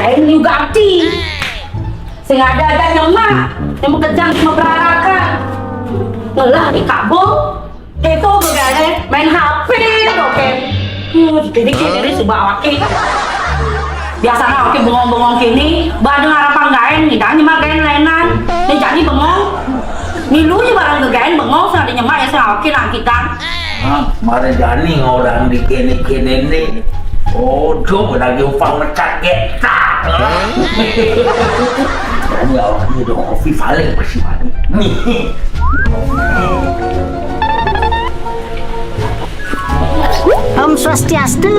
lain liu ganti. Sing ada nyemak yang kejang cuma berarakan. Ngelah di kabel. Itu begane main HP oke. Jadi kini sebuah wakil. Biasanya oke bengong-bengong kini, badeng harapan gaen, ngidang nyemak gaen lainan. Dan jadi bengong. Milunya barang kegaen bengong sama nyemak ya sama oke nak kita. Mari jani orang di kene-kene ni. Oh, coba lagi upang mecat kita. Jani orang ni dong kopi paling masih mani. Om Swastiastu.